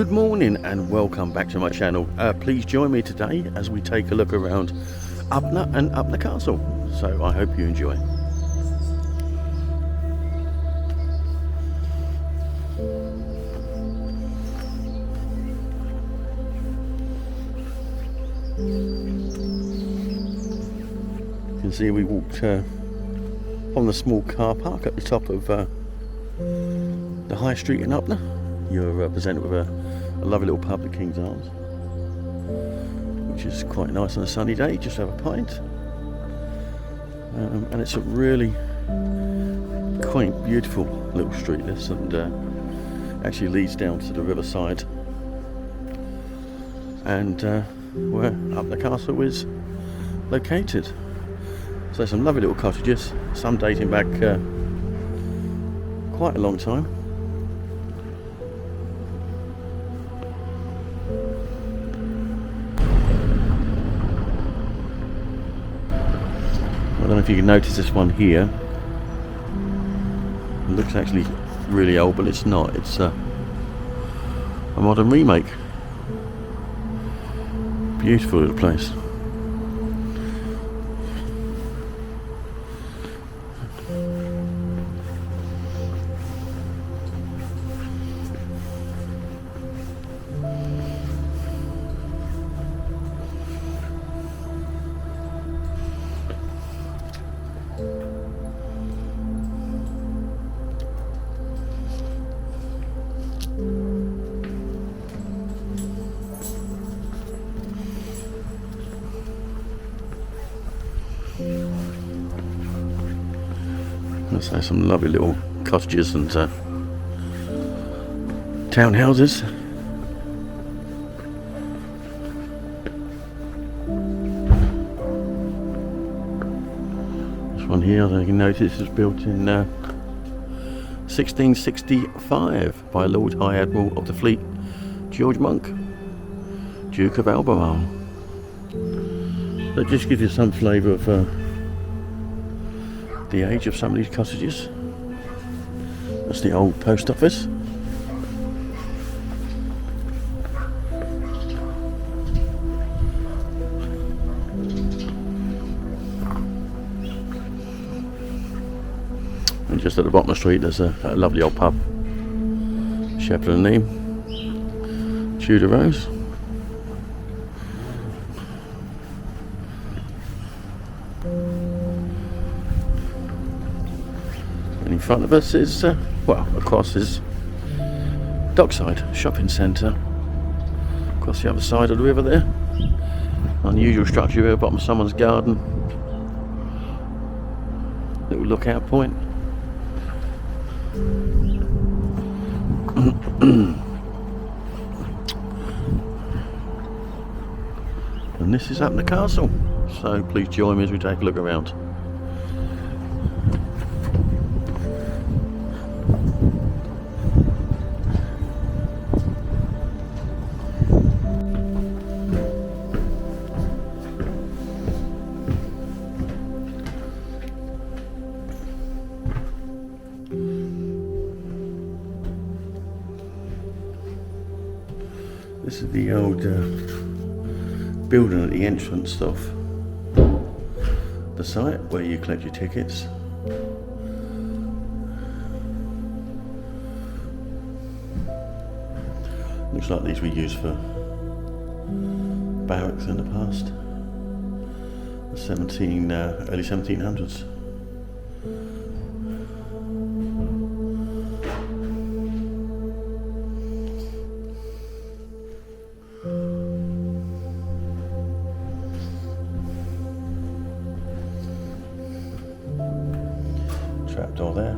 Good morning and welcome back to my channel. Please join me today as we take a look around Upnor and Upnor Castle. So I hope you enjoy. You can see we walked from the small car park at the top of the High Street in Upnor. You're presented with a lovely little pub, the King's Arms, which is quite nice on a sunny day. Just have a pint, and it's a really quaint, beautiful little street this, and actually leads down to the riverside, and where Upnor Castle is located. So some lovely little cottages, some dating back quite a long time. I don't know if you can notice this one here. It looks actually really old, but it's not. It's a modern remake. Beautiful little place. So some lovely little cottages and townhouses. This one here, I don't know if you notice, is built in 1665 by Lord High Admiral of the Fleet, George Monk, Duke of Albemarle. That just gives you some flavour of the age of some of these cottages. That's the old post office. And just at the bottom of the street there's a lovely old pub, Shepherd and Neame, Tudor Rose. In front of us is, well, across is Dockside Shopping Centre. Across the other side of the river there. Unusual structure here, bottom of someone's garden. Little lookout point. And this is Upnor Castle. So please join me as we take a look around. This is the old building at the entrance of the site where you collect your tickets. Looks like these were used for barracks in the past, the early 1700s. Trapdoor there.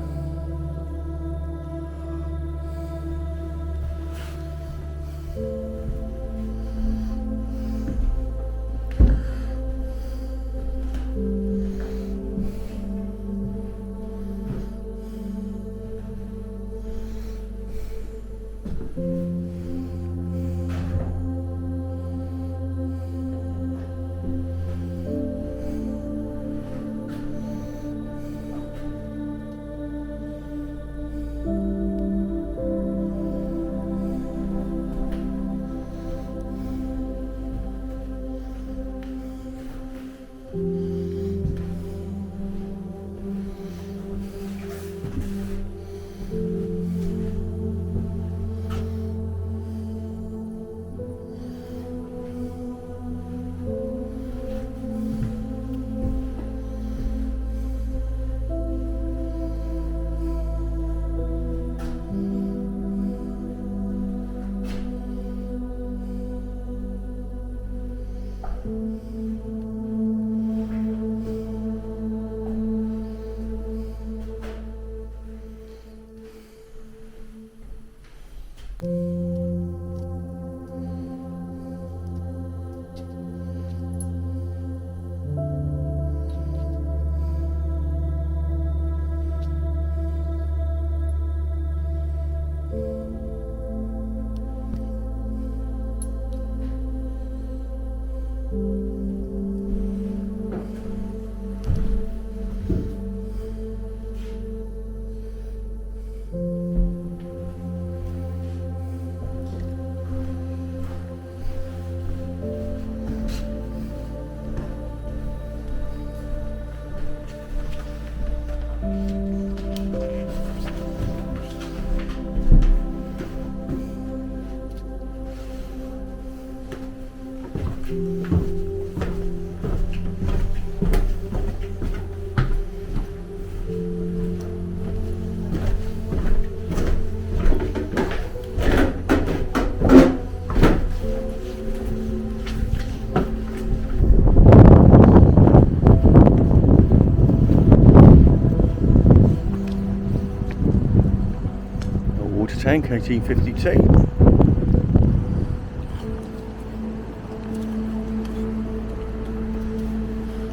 Water tank, 1852.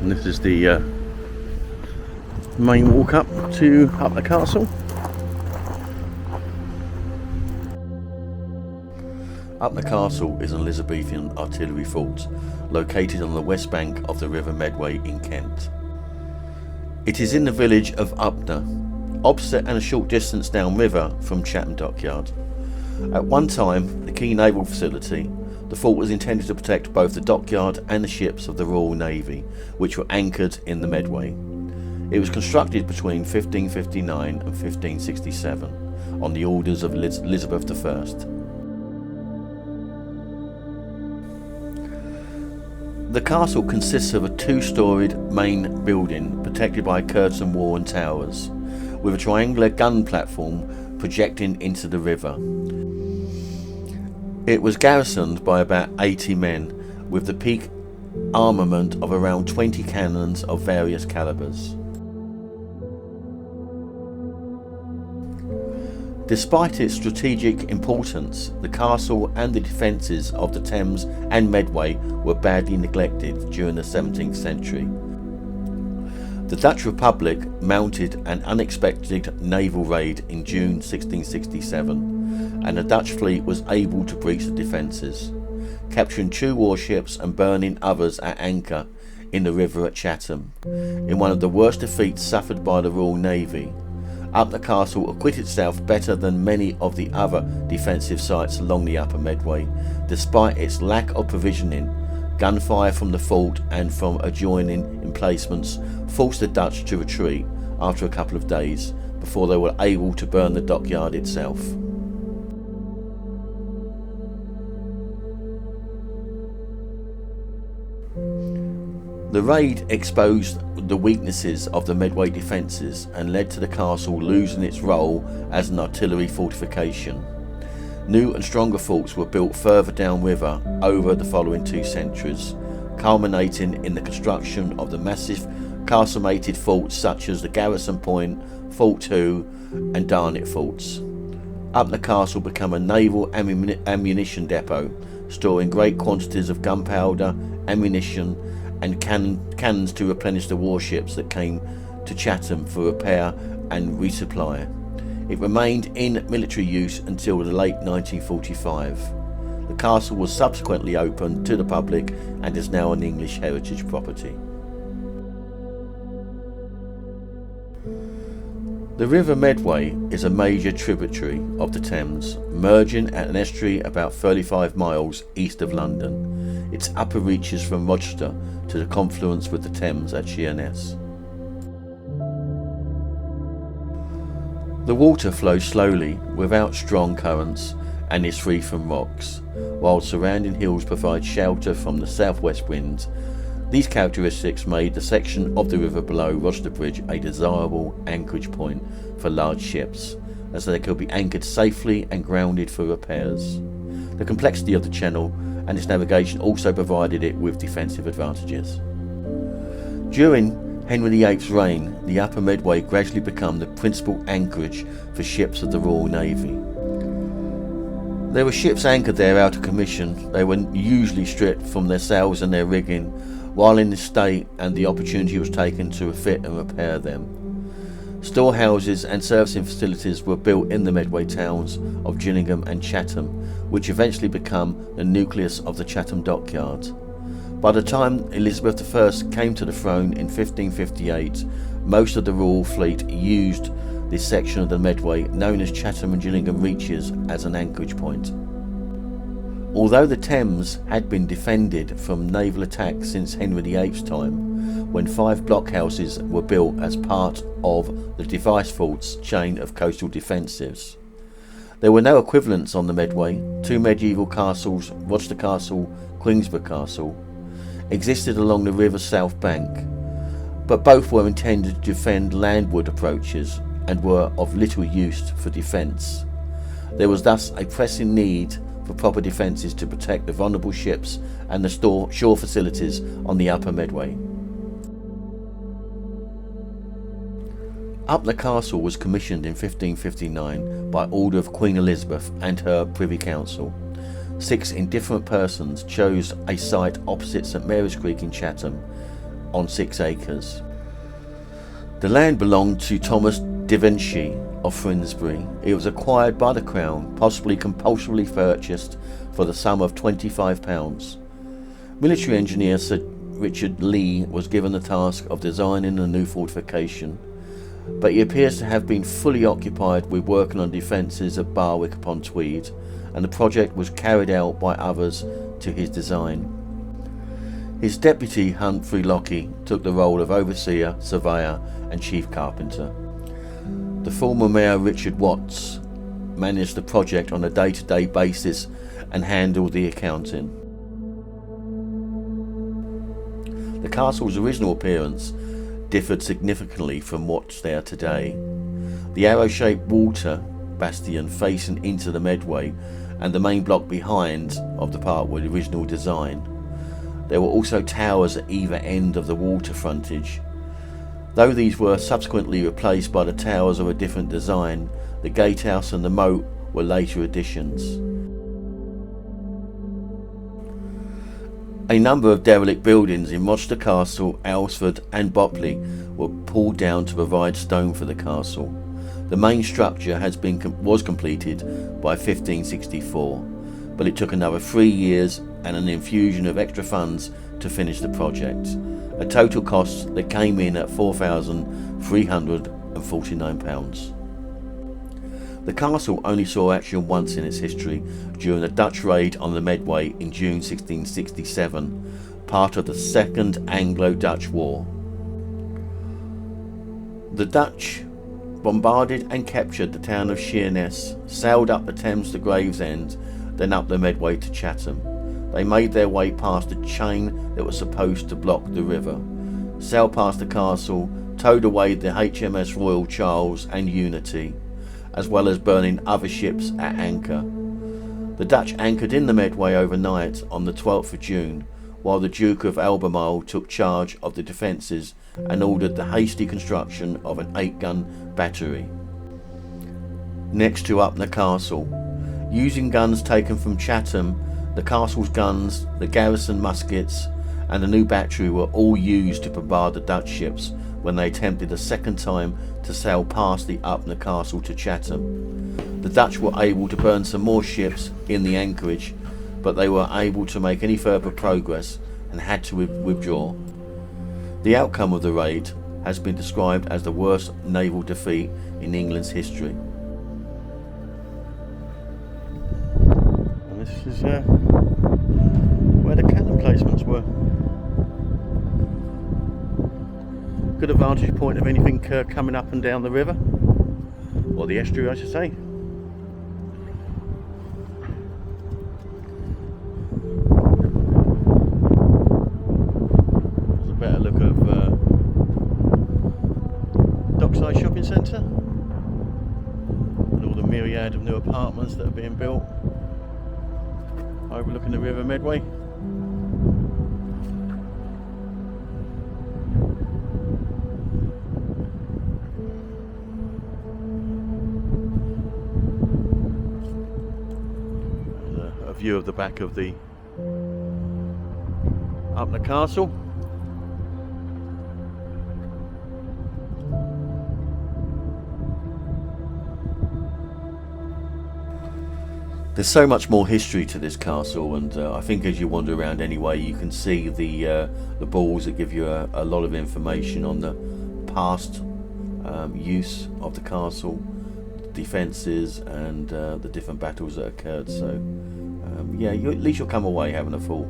And this is the main walk up to Upnor Castle. Upnor Castle is an Elizabethan artillery fort located on the west bank of the River Medway in Kent. It is in the village of Upnor, opposite and a short distance downriver from Chatham Dockyard. At one time, the key naval facility, the fort was intended to protect both the dockyard and the ships of the Royal Navy, which were anchored in the Medway. It was constructed between 1559 and 1567 on the orders of Elizabeth I. The castle consists of a two-storied main building protected by a curtain wall and towers, with a triangular gun platform projecting into the river. It was garrisoned by about 80 men, with the peak armament of around 20 cannons of various calibers. Despite its strategic importance, the castle and the defences of the Thames and Medway were badly neglected during the 17th century. The Dutch Republic mounted an unexpected naval raid in June 1667, and the Dutch fleet was able to breach the defences, capturing 2 warships and burning others at anchor in the river at Chatham. In one of the worst defeats suffered by the Royal Navy, Upnor Castle acquitted itself better than many of the other defensive sites along the Upper Medway, despite its lack of provisioning. Gunfire from the fort and from adjoining emplacements forced the Dutch to retreat after a couple of days before they were able to burn the dockyard itself. The raid exposed the weaknesses of the Medway defences and led to the castle losing its role as an artillery fortification. New and stronger forts were built further downriver over the following 2 centuries, culminating in the construction of the massive castlemated forts such as the Garrison Point, Fort 2 and Darnet forts. Upnor Castle became a naval ammunition depot, storing great quantities of gunpowder, ammunition and cannons to replenish the warships that came to Chatham for repair and resupply. It remained in military use until the late 1945. The castle was subsequently opened to the public and is now an English heritage property. The River Medway is a major tributary of the Thames, merging at an estuary about 35 miles east of London. Its upper reaches from Rochester to the confluence with the Thames at Sheerness. The water flows slowly, without strong currents, and is free from rocks, while surrounding hills provide shelter from the southwest winds. These characteristics made the section of the river below Rochester Bridge a desirable anchorage point for large ships, as they could be anchored safely and grounded for repairs. The complexity of the channel and its navigation also provided it with defensive advantages. During Henry VIII's reign, the Upper Medway gradually became the principal anchorage for ships of the Royal Navy. There were ships anchored there out of commission. They were usually stripped from their sails and their rigging, while in the state, and the opportunity was taken to refit and repair them. Storehouses and servicing facilities were built in the Medway towns of Gillingham and Chatham, which eventually became the nucleus of the Chatham Dockyard. By the time Elizabeth I came to the throne in 1558, most of the royal fleet used this section of the Medway, known as Chatham and Gillingham Reaches, as an anchorage point. Although the Thames had been defended from naval attack since Henry VIII's time, when 5 blockhouses were built as part of the Device Fort's chain of coastal defences. There were no equivalents on the Medway. 2 medieval castles, Rochester Castle, Queensborough Castle, existed along the river's south bank, but both were intended to defend landward approaches and were of little use for defence. There was thus a pressing need for proper defences to protect the vulnerable ships and the shore facilities on the upper Medway. Upnor Castle was commissioned in 1559 by order of Queen Elizabeth and her Privy Council. 6 indifferent persons chose a site opposite St Mary's Creek in Chatham on 6 acres. The land belonged to Thomas Devonshire of Finsbury. It was acquired by the Crown, possibly compulsorily purchased for the sum of £25. Military engineer Sir Richard Lee was given the task of designing a new fortification, but he appears to have been fully occupied with working on defences at Barwick upon Tweed, and the project was carried out by others to his design. His deputy Humphrey Lockie took the role of overseer, surveyor and chief carpenter. The former mayor Richard Watts managed the project on a day-to-day basis and handled the accounting. The castle's original appearance differed significantly from what's there today. The arrow-shaped water bastion facing into the Medway and the main block behind of the park were the original design. There were also towers at either end of the water frontage. Though these were subsequently replaced by the towers of a different design, the gatehouse and the moat were later additions. A number of derelict buildings in Rochester Castle, Aylesford and Bopley were pulled down to provide stone for the castle. The main structure was completed by 1564, but it took another 3 years and an infusion of extra funds to finish the project, a total cost that came in at £4,349. The castle only saw action once in its history, during a Dutch raid on the Medway in June 1667, part of the Second Anglo-Dutch War. The Dutch bombarded and captured the town of Sheerness, sailed up the Thames to Gravesend, then up the Medway to Chatham. They made their way past a chain that was supposed to block the river, sailed past the castle, towed away the HMS Royal Charles and Unity, as well as burning other ships at anchor. The Dutch anchored in the Medway overnight on the 12th of June, while the Duke of Albemarle took charge of the defences and ordered the hasty construction of an 8-gun battery next to Upnor Castle. Using guns taken from Chatham, the castle's guns, the garrison muskets and the new battery were all used to bombard the Dutch ships when they attempted a second time to sail past the Upnor Castle to Chatham. The Dutch were able to burn some more ships in the anchorage, but they were able to make any further progress and had to withdraw. The outcome of the raid has been described as the worst naval defeat in England's history. And this is where the cannon placements were. Good vantage point of anything coming up and down the river, or the estuary I should say. There's a better look of Dockside Shopping Centre and all the myriad of new apartments that are being built overlooking the River Medway. A view of the back of the Upnor Castle. There's so much more history to this castle, and I think as you wander around anyway, you can see the balls that give you a lot of information on the past use of the castle, defences, and the different battles that occurred. So yeah, at least you'll come away having a full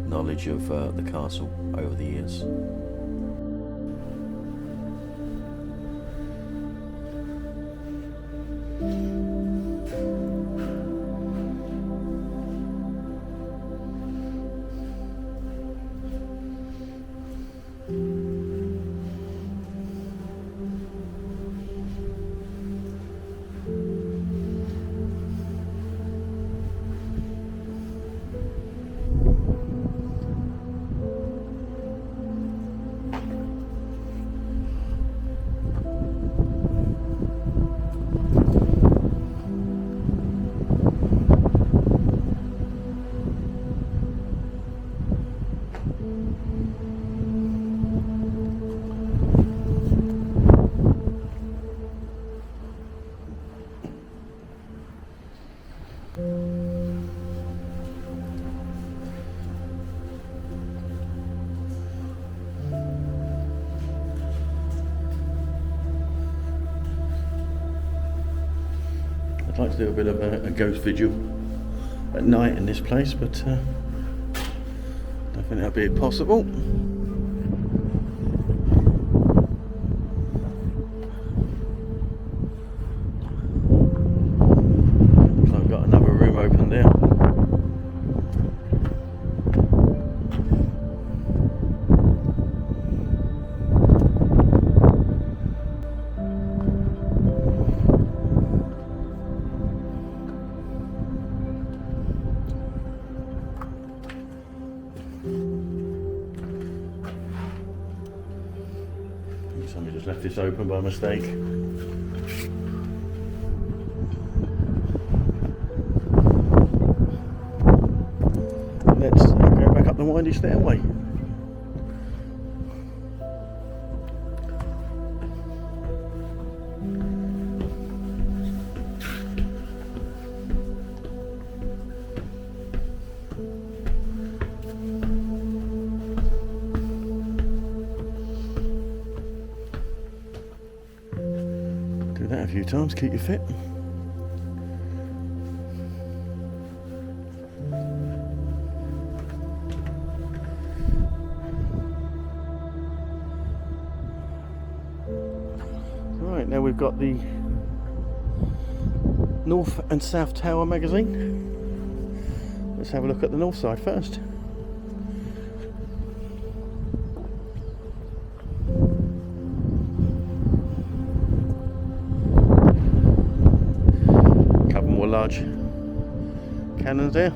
knowledge of the castle over the years. like to do a bit of a ghost vigil at night in this place, but I don't think that'll be possible. So I've got another room open there. Somebody just left this open by mistake. Let's go back up the windy stairway. Do that a few times, keep you fit. Right, now we've got the North and South Tower magazine. Let's have a look at the north side first. Large cannons there.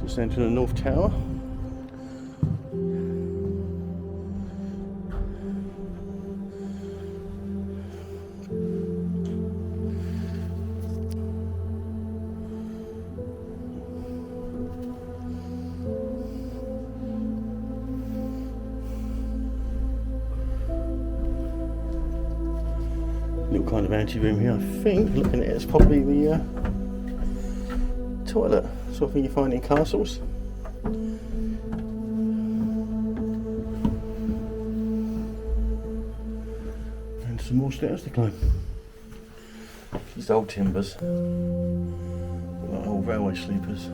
Just entering the North Tower. Little kind of ante-room here. I think, looking at it, it's probably the toilet, sort of thing you find in castles. And some more stairs to climb. These old timbers, like old railway sleepers.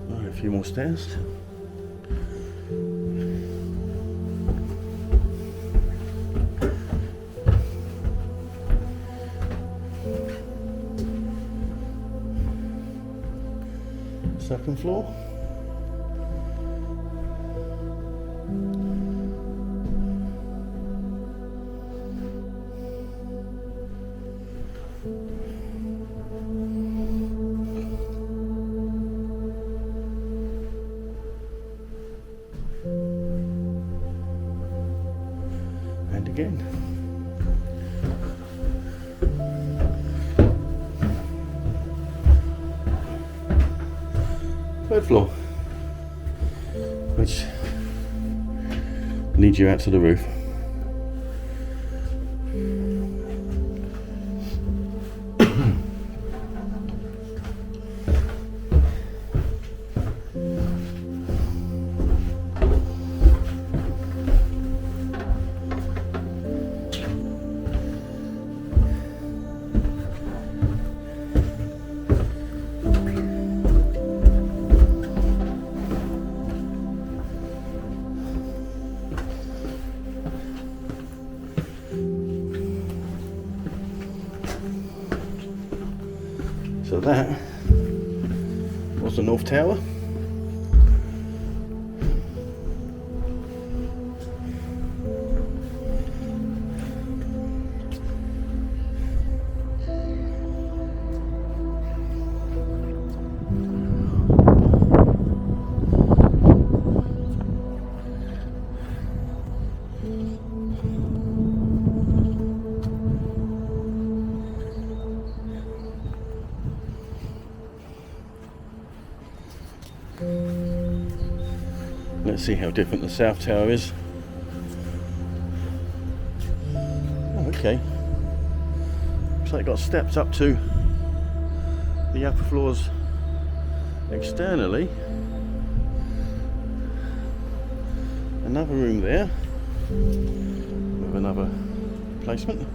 Right, a few more stairs. Second floor. And again. Third floor, which leads you out to the roof. So that towards the North Tower. Let's see how different the South Tower is. Oh, okay. Looks like it got steps up to the upper floors externally. Another room there with another placement.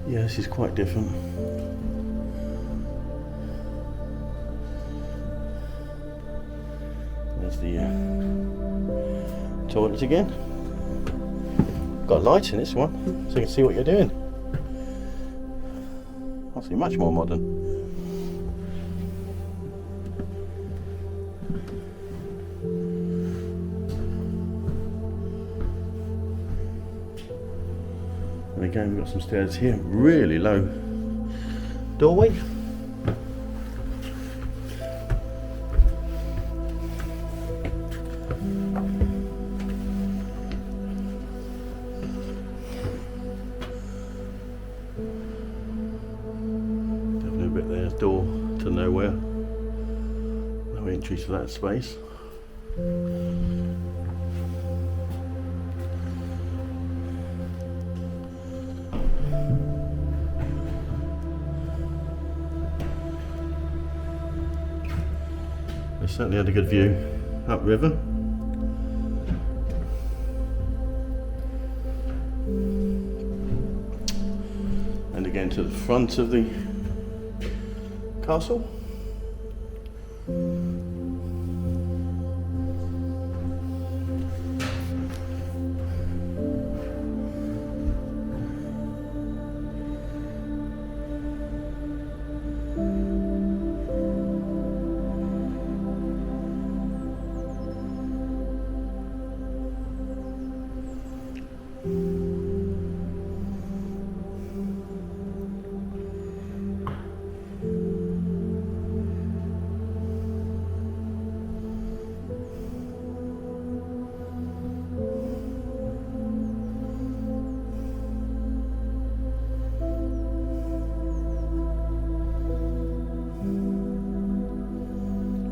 Yeah, this is quite different. There's the toilet again. Got lights in this one, so you can see what you're doing. Obviously much more modern. And again, we've got some stairs here, really low doorway. Definitely a bit there, door to nowhere. No entry to that space. They certainly had a good view upriver. And again to the front of the castle.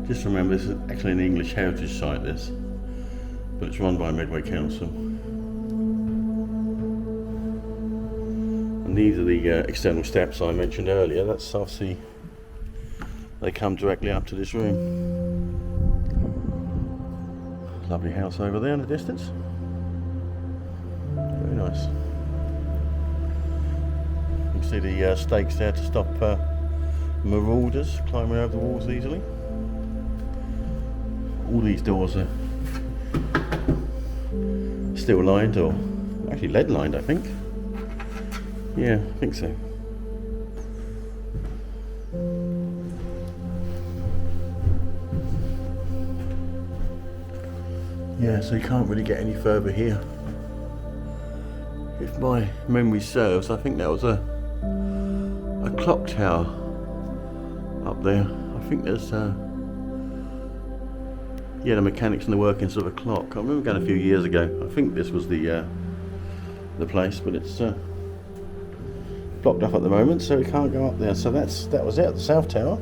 Just remember, this is actually an English heritage site, this, but it's run by Medway Council. And these are the external steps I mentioned earlier. That's obviously, they come directly up to this room. Lovely house over there in the distance. Very nice. You can see the stakes there to stop marauders climbing over the walls easily. All these doors are steel lined, or actually lead lined, I think. Yeah, I think so. Yeah, so you can't really get any further here. If my memory serves, I think that was a clock tower up there. I think there's yeah, the mechanics and the workings of a clock. I remember going a few years ago. I think this was the place, but it's blocked off at the moment, so we can't go up there. So that was it, the South Tower.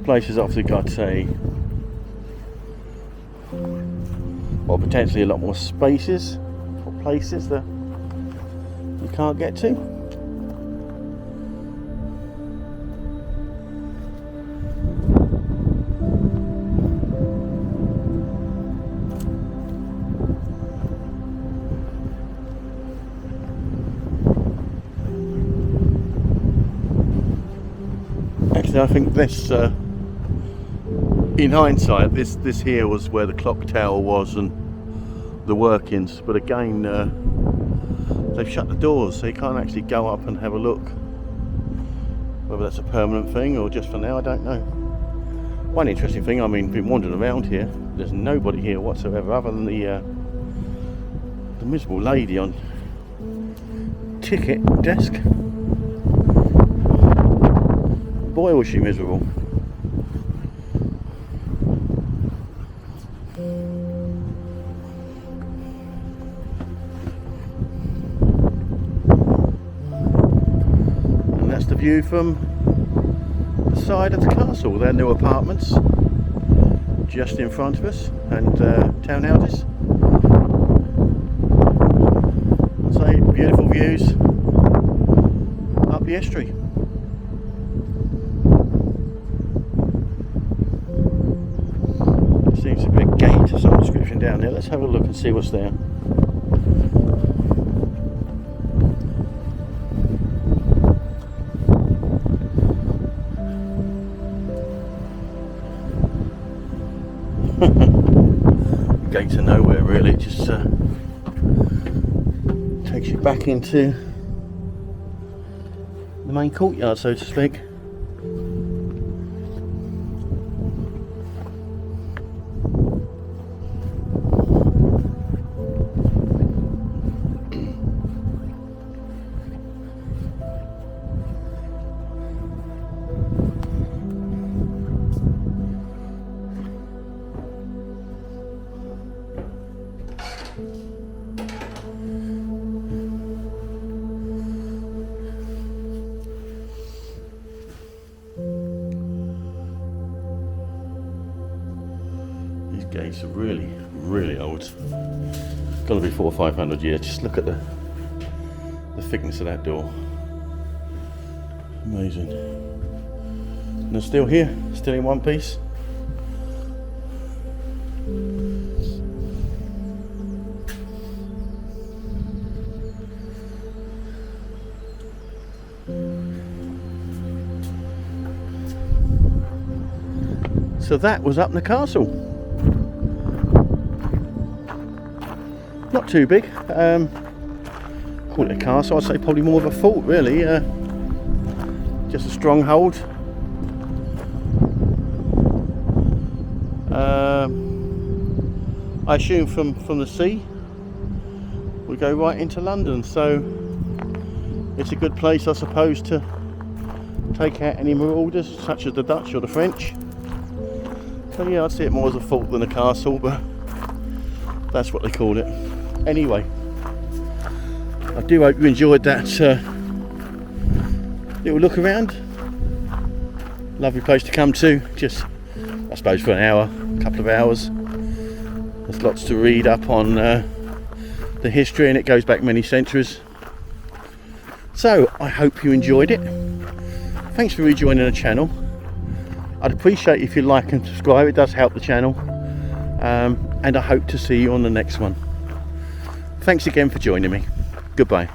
place has obviously got well, potentially a lot more spaces or places that you can't get to. Actually, I think this, in hindsight, this here was where the clock tower was and the workings. But again, they've shut the doors, so you can't actually go up and have a look. Whether that's a permanent thing or just for now, I don't know. One interesting thing, I mean, been wandering around here. There's nobody here whatsoever, other than the miserable lady on ticket desk. Boy, was she miserable. And that's the view from the side of the castle. Their new apartments just in front of us, and townhouses. So beautiful views up the estuary. Seems a big gate or some description down there. Let's have a look and see what's there. Gate to nowhere really, it just takes you back into the main courtyard, so to speak. Gates are really, really old. Got to be 400 or 500 years. Just look at the thickness of that door. Amazing. And they're still here, still in one piece. So that was Upnor Castle. Not too big. Call it a castle. I'd say probably more of a fort, really. Just a stronghold. I assume from the sea we go right into London, so it's a good place, I suppose, to take out any marauders such as the Dutch or the French. So yeah, I'd see it more as a fort than a castle, but that's what they call it. Anyway, I do hope you enjoyed that little look around. Lovely place to come to, just I suppose for an hour, a couple of hours. There's lots to read up on the history, and it goes back many centuries. So I hope you enjoyed it. Thanks for rejoining the channel. I'd appreciate if you like and subscribe, it does help the channel. And I hope to see you on the next one. Thanks again for joining me. Goodbye.